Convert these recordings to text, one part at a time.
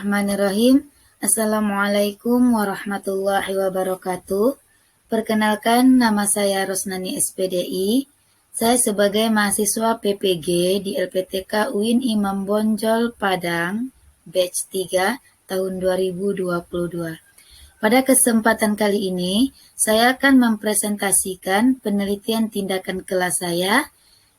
Bismillahirrahmanirrahim. Assalamualaikum warahmatullahi wabarakatuh. Perkenalkan, nama saya Rosnani SPDI. Saya sebagai mahasiswa PPG di LPTK UIN Imam Bonjol Padang, batch 3 tahun 2022. Pada kesempatan kali ini, saya akan mempresentasikan penelitian tindakan kelas saya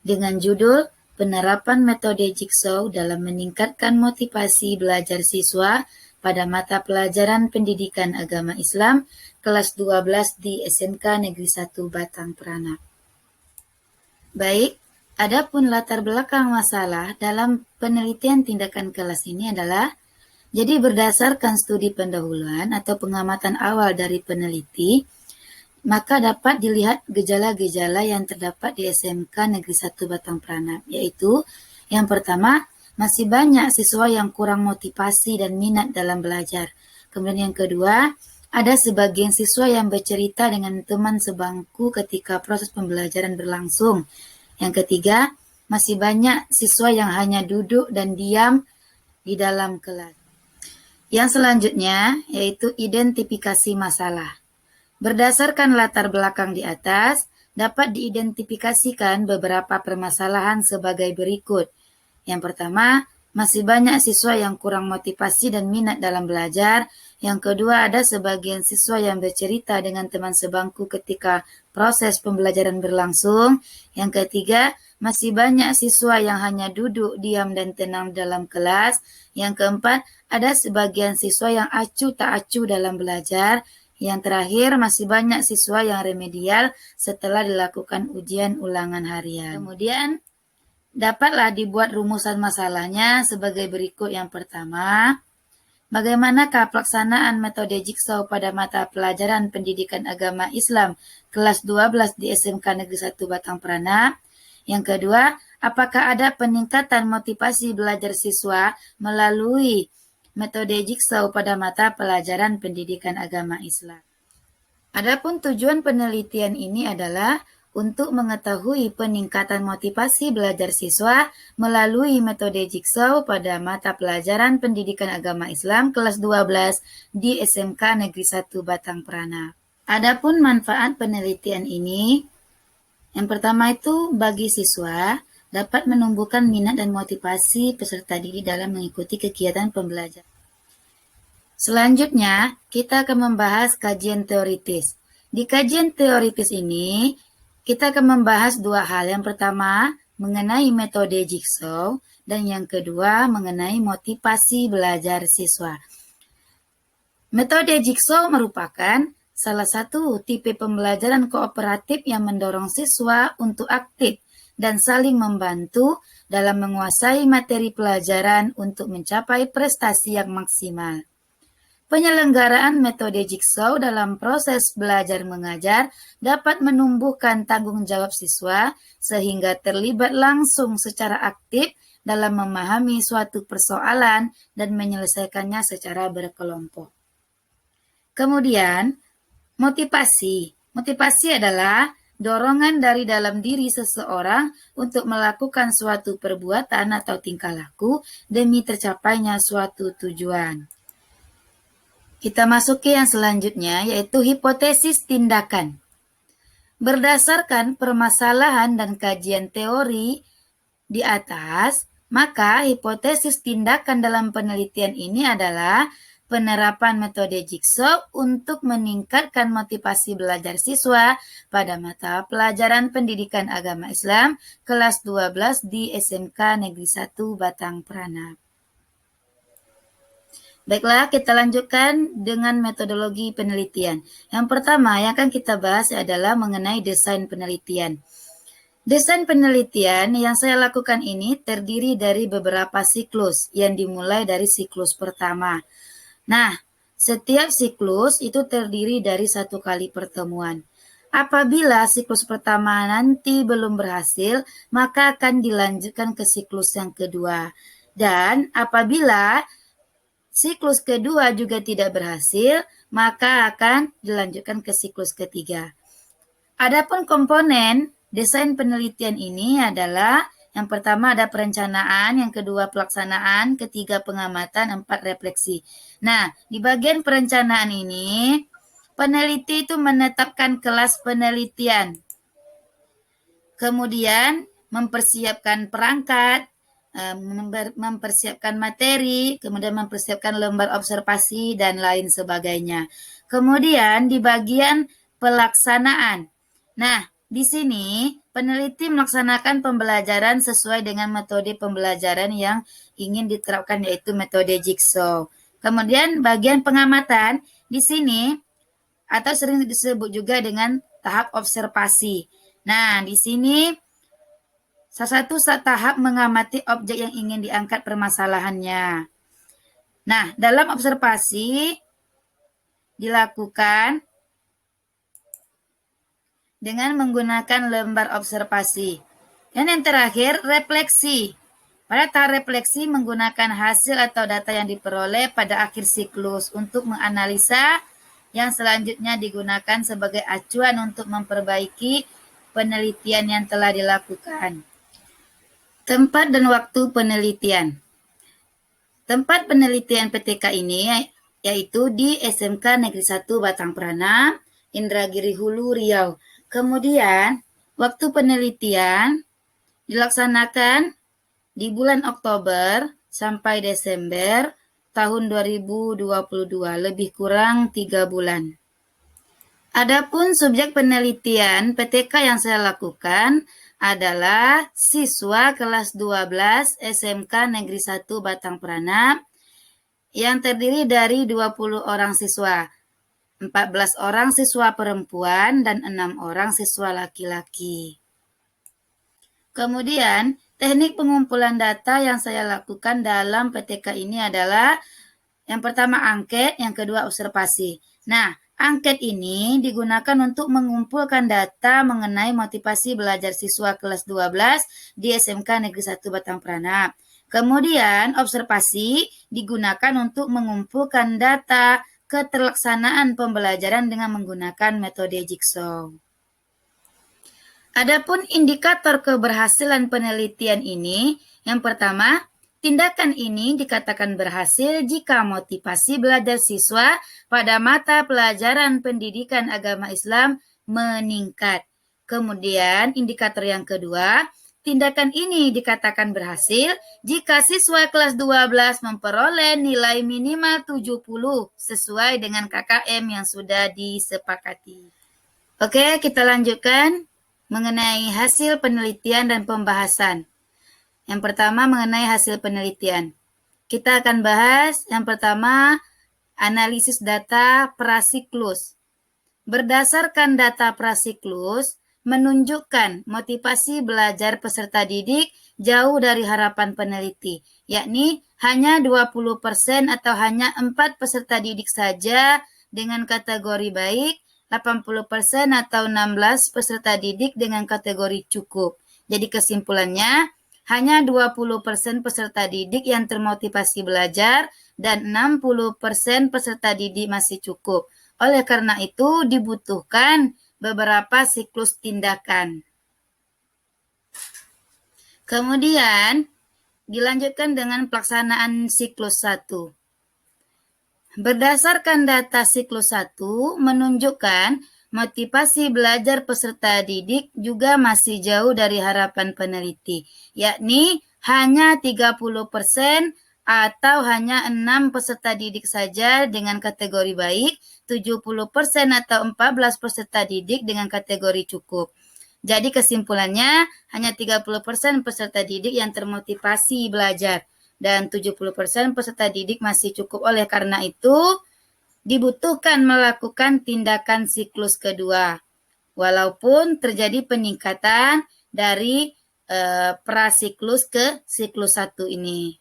dengan judul Penerapan Metode Jigsaw dalam Meningkatkan Motivasi Belajar Siswa pada Mata Pelajaran Pendidikan Agama Islam kelas 12 di SMK Negeri 1 Batang Peranap. Baik, adapun latar belakang masalah dalam penelitian tindakan kelas ini adalah jadi berdasarkan studi pendahuluan atau pengamatan awal dari peneliti, maka dapat dilihat gejala-gejala yang terdapat di SMK Negeri 1 Batang Peranap, yaitu yang pertama, masih banyak siswa yang kurang motivasi dan minat dalam belajar. Kemudian yang kedua, ada sebagian siswa yang bercerita dengan teman sebangku ketika proses pembelajaran berlangsung. Yang ketiga, masih banyak siswa yang hanya duduk dan diam di dalam kelas. Yang selanjutnya, yaitu identifikasi masalah. Berdasarkan latar belakang di atas, dapat diidentifikasikan beberapa permasalahan sebagai berikut. Yang pertama, masih banyak siswa yang kurang motivasi dan minat dalam belajar. Yang kedua, ada sebagian siswa yang bercerita dengan teman sebangku ketika proses pembelajaran berlangsung. Yang ketiga, masih banyak siswa yang hanya duduk, diam, dan tenang dalam kelas. Yang keempat, ada sebagian siswa yang acuh tak acuh dalam belajar. Yang terakhir, masih banyak siswa yang remedial setelah dilakukan ujian ulangan harian. Kemudian, dapatlah dibuat rumusan masalahnya sebagai berikut. Yang pertama, bagaimanakah pelaksanaan metode Jigsaw pada mata pelajaran pendidikan agama Islam kelas 12 di SMK Negeri 1 Batang Peranap? Yang kedua, apakah ada peningkatan motivasi belajar siswa melalui metode Jigsaw pada mata pelajaran pendidikan agama Islam? Adapun tujuan penelitian ini adalah untuk mengetahui peningkatan motivasi belajar siswa melalui metode Jigsaw pada mata pelajaran pendidikan agama Islam kelas 12 di SMK Negeri 1 Batang Peranap. Adapun manfaat penelitian ini, yang pertama itu bagi siswa dapat menumbuhkan minat dan motivasi peserta didik dalam mengikuti kegiatan pembelajaran. Selanjutnya, kita akan membahas kajian teoritis. Di kajian teoritis ini, kita akan membahas dua hal. Yang pertama, mengenai metode Jigsaw, dan yang kedua, mengenai motivasi belajar siswa. Metode Jigsaw merupakan salah satu tipe pembelajaran kooperatif yang mendorong siswa untuk aktif dan saling membantu dalam menguasai materi pelajaran untuk mencapai prestasi yang maksimal. Penyelenggaraan metode Jigsaw dalam proses belajar mengajar dapat menumbuhkan tanggung jawab siswa sehingga terlibat langsung secara aktif dalam memahami suatu persoalan dan menyelesaikannya secara berkelompok. Kemudian, motivasi. Motivasi adalah dorongan dari dalam diri seseorang untuk melakukan suatu perbuatan atau tingkah laku demi tercapainya suatu tujuan. Kita masuki yang selanjutnya, yaitu hipotesis tindakan. Berdasarkan permasalahan dan kajian teori di atas, maka hipotesis tindakan dalam penelitian ini adalah penerapan metode Jigsaw untuk meningkatkan motivasi belajar siswa pada mata pelajaran pendidikan agama Islam kelas 12 di SMK Negeri 1 Batang Peranap. Baiklah, kita lanjutkan dengan metodologi penelitian. Yang pertama yang akan kita bahas adalah mengenai desain penelitian. Desain penelitian yang saya lakukan ini terdiri dari beberapa siklus yang dimulai dari siklus pertama. Nah, setiap siklus itu terdiri dari satu kali pertemuan. Apabila siklus pertama nanti belum berhasil, maka akan dilanjutkan ke siklus yang kedua. Dan apabila siklus kedua juga tidak berhasil, maka akan dilanjutkan ke siklus ketiga. Adapun komponen desain penelitian ini adalah Yang pertama ada perencanaan, yang kedua pelaksanaan, ketiga pengamatan, empat refleksi. Nah, di bagian perencanaan ini, peneliti itu menetapkan kelas penelitian. Kemudian mempersiapkan perangkat, mempersiapkan materi, kemudian mempersiapkan lembar observasi, dan lain sebagainya. Kemudian di bagian pelaksanaan. Nah, di sini peneliti melaksanakan pembelajaran sesuai dengan metode pembelajaran yang ingin diterapkan, yaitu metode jigsaw. Kemudian bagian pengamatan, di sini atau sering disebut juga dengan tahap observasi. Nah, di sini salah satu tahap mengamati objek yang ingin diangkat permasalahannya. Nah, dalam observasi dilakukan dengan menggunakan lembar observasi. Dan yang terakhir, refleksi. Pada tahap refleksi menggunakan hasil atau data yang diperoleh pada akhir siklus untuk menganalisa yang selanjutnya digunakan sebagai acuan untuk memperbaiki penelitian yang telah dilakukan. Tempat dan waktu penelitian. Tempat penelitian PTK ini yaitu di SMK Negeri 1 Batang Peranap, Indragiri Hulu, Riau. Kemudian, waktu penelitian dilaksanakan di bulan Oktober sampai Desember tahun 2022, lebih kurang 3 bulan. Adapun subjek penelitian PTK yang saya lakukan adalah siswa kelas 12 SMK Negeri 1 Batang Peranap yang terdiri dari 20 orang siswa, 14 orang siswa perempuan dan 6 orang siswa laki-laki. Kemudian, teknik pengumpulan data yang saya lakukan dalam PTK ini adalah yang pertama angket, yang kedua observasi. Nah, angket ini digunakan untuk mengumpulkan data mengenai motivasi belajar siswa kelas 12 di SMK Negeri 1 Batang Peranap. Kemudian, observasi digunakan untuk mengumpulkan data keterlaksanaan pembelajaran dengan menggunakan metode jigsaw. Adapun indikator keberhasilan penelitian ini, yang pertama, tindakan ini dikatakan berhasil jika motivasi belajar siswa pada mata pelajaran pendidikan agama Islam meningkat. Kemudian, indikator yang kedua, tindakan ini dikatakan berhasil jika siswa kelas 12 memperoleh nilai minimal 70 sesuai dengan KKM yang sudah disepakati. Oke, kita lanjutkan mengenai hasil penelitian dan pembahasan. Yang pertama mengenai hasil penelitian. Kita akan bahas yang pertama analisis data prasiklus. Berdasarkan data prasiklus, menunjukkan motivasi belajar peserta didik jauh dari harapan peneliti, yakni hanya 20% atau hanya 4 peserta didik saja dengan kategori baik, 80% atau 16 peserta didik dengan kategori cukup. Jadi kesimpulannya, hanya 20% peserta didik yang termotivasi belajar dan 60% peserta didik masih cukup. Oleh karena itu, dibutuhkan beberapa siklus tindakan. Kemudian, dilanjutkan dengan pelaksanaan siklus 1. Berdasarkan data siklus 1 menunjukkan motivasi belajar peserta didik juga masih jauh dari harapan peneliti, yakni hanya 30% atau hanya 6 peserta didik saja dengan kategori baik, 70% atau 14 peserta didik dengan kategori cukup. Jadi kesimpulannya hanya 30% peserta didik yang termotivasi belajar dan 70% peserta didik masih cukup. Oleh karena itu, dibutuhkan melakukan tindakan siklus kedua. Walaupun terjadi peningkatan dari prasiklus ke siklus 1 ini.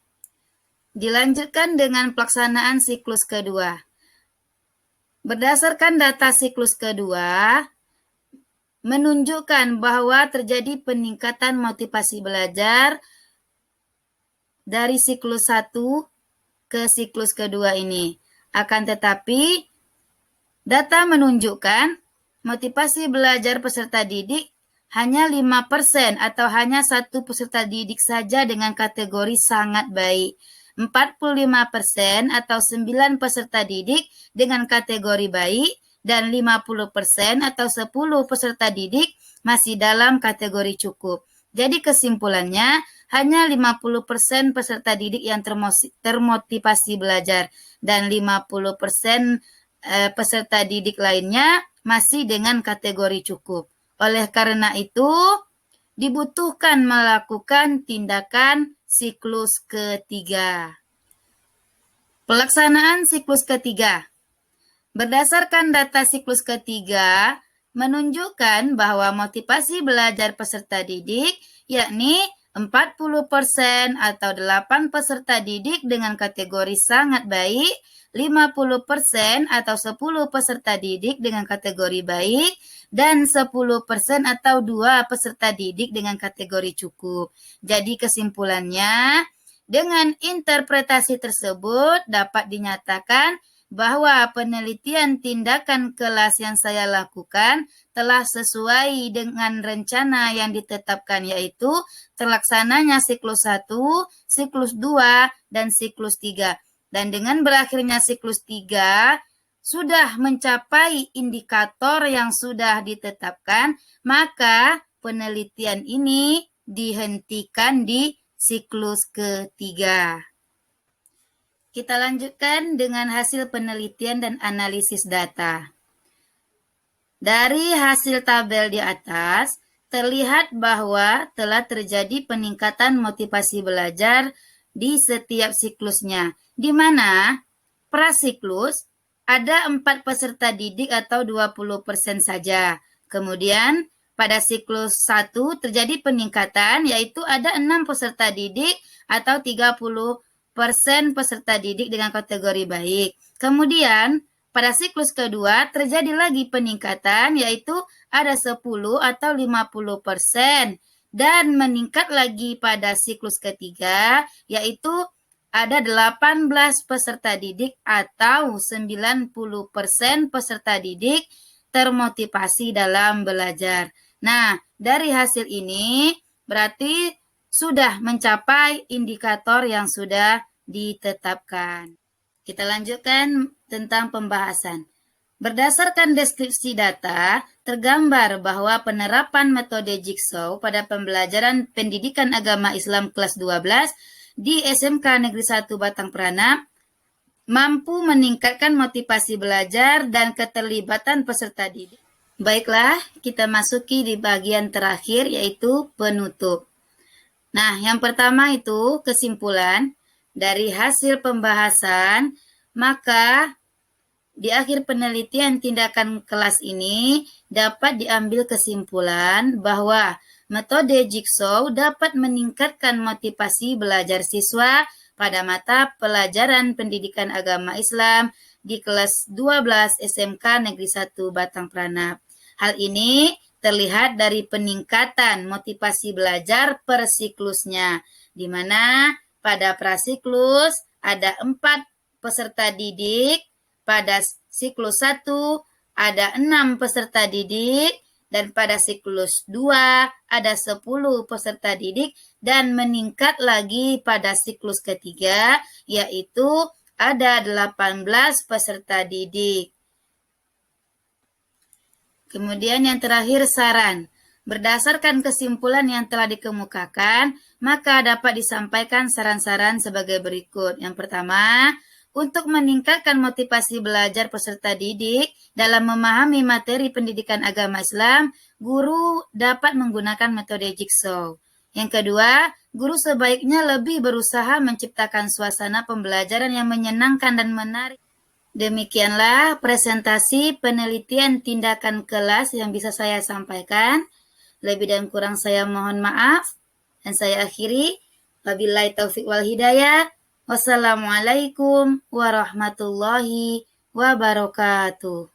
Dilanjutkan dengan pelaksanaan siklus kedua. Berdasarkan data siklus kedua, menunjukkan bahwa terjadi peningkatan motivasi belajar dari siklus 1 ke siklus kedua ini. Akan tetapi, data menunjukkan motivasi belajar peserta didik hanya 5% atau hanya satu peserta didik saja dengan kategori sangat baik. 45% atau 9 peserta didik dengan kategori baik, dan 50% atau 10 peserta didik masih dalam kategori cukup. Jadi kesimpulannya, hanya 50% peserta didik yang termotivasi belajar dan 50% peserta didik lainnya masih dengan kategori cukup. Oleh karena itu, dibutuhkan melakukan tindakan siklus ketiga. Pelaksanaan siklus ketiga. Berdasarkan data siklus ketiga, menunjukkan bahwa motivasi belajar peserta didik, yakni 40% atau 8 peserta didik dengan kategori sangat baik, 50% atau 10 peserta didik dengan kategori baik, dan 10% atau 2 peserta didik dengan kategori cukup. Jadi kesimpulannya, dengan interpretasi tersebut dapat dinyatakan bahwa penelitian tindakan kelas yang saya lakukan telah sesuai dengan rencana yang ditetapkan, yaitu terlaksananya siklus 1, siklus 2, dan siklus 3. Dan dengan berakhirnya siklus 3, sudah mencapai indikator yang sudah ditetapkan, maka penelitian ini dihentikan di siklus ketiga. Kita lanjutkan dengan hasil penelitian dan analisis data. Dari hasil tabel di atas, terlihat bahwa telah terjadi peningkatan motivasi belajar di setiap siklusnya, di mana prasiklus ada 4 peserta didik atau 20% saja. Kemudian pada siklus 1 terjadi peningkatan, yaitu ada 6 peserta didik atau 30% peserta didik dengan kategori baik. Kemudian pada siklus kedua terjadi lagi peningkatan, yaitu ada 10 atau 50%, dan meningkat lagi pada siklus ketiga, yaitu ada 18 peserta didik atau 90% peserta didik termotivasi dalam belajar. Nah, dari hasil ini berarti sudah mencapai indikator yang sudah ditetapkan. Kita lanjutkan tentang pembahasan. Berdasarkan deskripsi data, tergambar bahwa penerapan metode Jigsaw pada pembelajaran pendidikan agama Islam kelas 12 di SMK Negeri 1 Batang Peranap mampu meningkatkan motivasi belajar dan keterlibatan peserta didik. Baiklah, kita masuki di bagian terakhir, yaitu penutup. Nah, yang pertama itu kesimpulan dari hasil pembahasan, maka di akhir penelitian tindakan kelas ini dapat diambil kesimpulan bahwa metode Jigsaw dapat meningkatkan motivasi belajar siswa pada mata pelajaran pendidikan agama Islam di kelas 12 SMK Negeri 1 Batang Peranap. Hal ini terlihat dari peningkatan motivasi belajar per siklusnya, di mana pada prasiklus ada 4 peserta didik, pada siklus 1 ada 6 peserta didik, dan pada siklus 2 ada 10 peserta didik, dan meningkat lagi pada siklus ketiga, yaitu ada 18 peserta didik. Kemudian yang terakhir, saran. Berdasarkan kesimpulan yang telah dikemukakan, maka dapat disampaikan saran-saran sebagai berikut. Yang pertama, untuk meningkatkan motivasi belajar peserta didik dalam memahami materi pendidikan agama Islam, guru dapat menggunakan metode Jigsaw. Yang kedua, guru sebaiknya lebih berusaha menciptakan suasana pembelajaran yang menyenangkan dan menarik. Demikianlah presentasi penelitian tindakan kelas yang bisa saya sampaikan. Lebih dan kurang saya mohon maaf. Dan saya akhiri. Wabillahi taufiq wal hidayah. Wassalamualaikum warahmatullahi wabarakatuh.